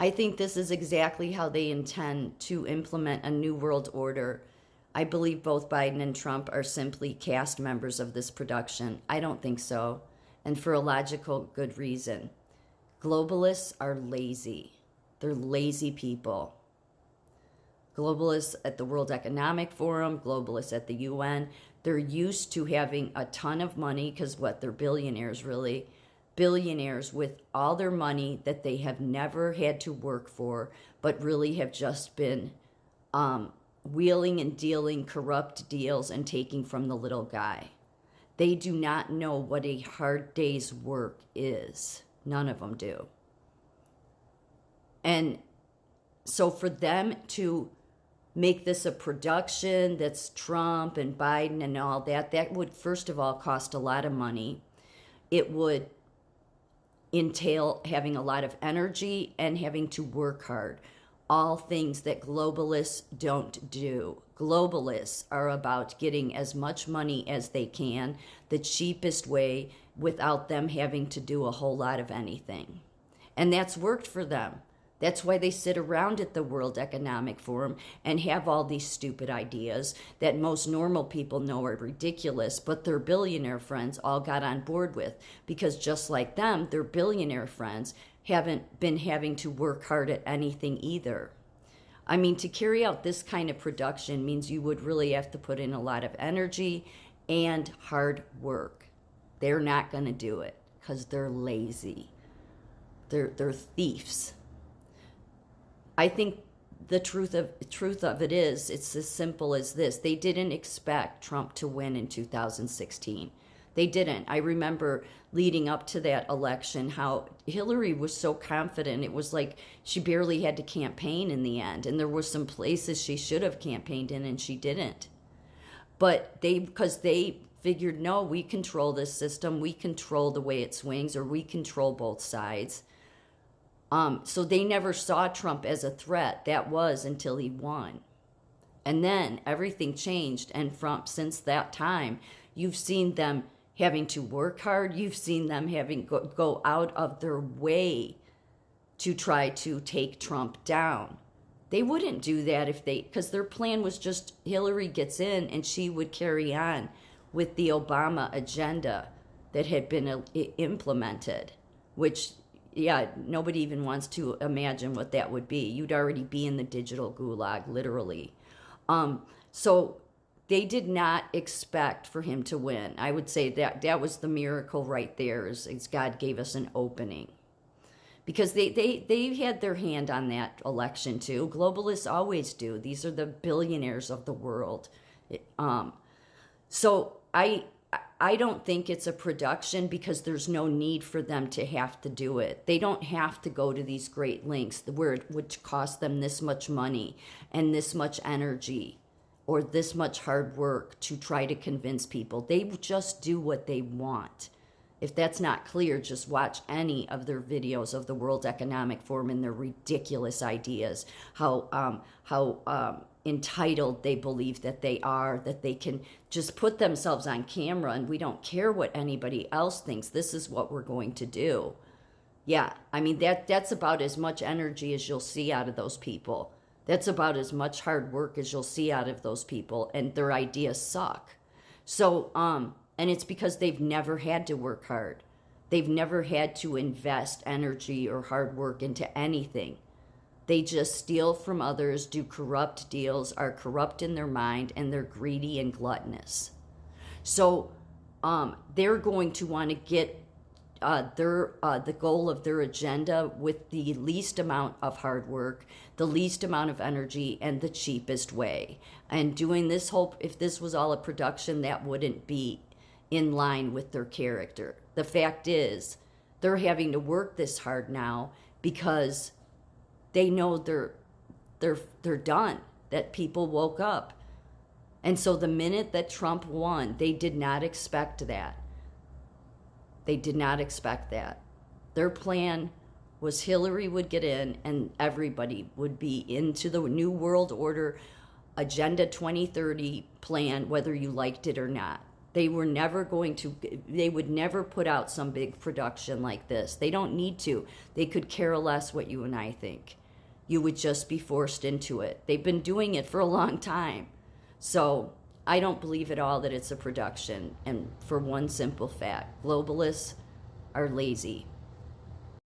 I think this is exactly how they intend to implement a new world order. I believe both Biden and Trump are simply cast members of this production. I don't think so, and for a logical good reason. Globalists are lazy. They're lazy people. Globalists at the World Economic Forum, globalists at the UN, they're used to having a ton of money because what, they're billionaires really. Billionaires with all their money that they have never had to work for, but really have just been wheeling and dealing corrupt deals and taking from the little guy. They do not know what a hard day's work is. None of them do. And so for them to make this a production that's Trump and Biden and all that, that would first of all cost a lot of money. It would entail having a lot of energy and having to work hard. All things that globalists don't do. Globalists are about getting as much money as they can, the cheapest way, without them having to do a whole lot of anything. And that's worked for them. That's why they sit around at the World Economic Forum and have all these stupid ideas that most normal people know are ridiculous, but their billionaire friends all got on board with, because just like them, their billionaire friends haven't been having to work hard at anything either. I mean, to carry out this kind of production means you would really have to put in a lot of energy and hard work. They're not going to do it because they're lazy. They're thieves. I think the truth of it is, it's as simple as this. They didn't expect Trump to win in 2016. They didn't. I remember leading up to that election how Hillary was so confident. It was like she barely had to campaign in the end. And there were some places she should have campaigned in and she didn't. But because they figured, no, we control this system. We control the way it swings, or we control both sides. So they never saw Trump as a threat. That was until he won. And then everything changed. And since that time, you've seen them having to work hard. You've seen them having go out of their way to try to take Trump down. They wouldn't do that because their plan was just Hillary gets in and she would carry on with the Obama agenda that had been implemented, which, yeah, nobody even wants to imagine what that would be. You'd already be in the digital gulag, literally. So they did not expect for him to win. I would say that was the miracle right there, is God gave us an opening. Because they had their hand on that election too. Globalists always do. These are the billionaires of the world. So I don't think it's a production because there's no need for them to have to do it. They don't have to go to these great lengths where it would cost them this much money and this much energy or this much hard work to try to convince people. They just do what they want. If that's not clear, just watch any of their videos of the World Economic Forum and their ridiculous ideas, how entitled they believe that they are, that they can just put themselves on camera and we don't care what anybody else thinks. This is what we're going to do. Yeah, I mean, that's about as much energy as you'll see out of those people. That's about as much hard work as you'll see out of those people, and their ideas suck. So, and it's because they've never had to work hard. They've never had to invest energy or hard work into anything. They just steal from others, do corrupt deals, are corrupt in their mind, and they're greedy and gluttonous. So they're going to want to get the goal of their agenda with the least amount of hard work, the least amount of energy, and the cheapest way. And doing this if this was all a production, that wouldn't be in line with their character. The fact is, they're having to work this hard now because they know they're done, that people woke up. And so the minute that Trump won, they did not expect that. They did not expect that. Their plan was Hillary would get in and everybody would be into the New World Order Agenda 2030 plan, whether you liked it or not. They were never going to, they would never put out some big production like this. They don't need to. They could care less what you and I think. You would just be forced into it. They've been doing it for a long time. So I don't believe at all that it's a production. And for one simple fact, globalists are lazy.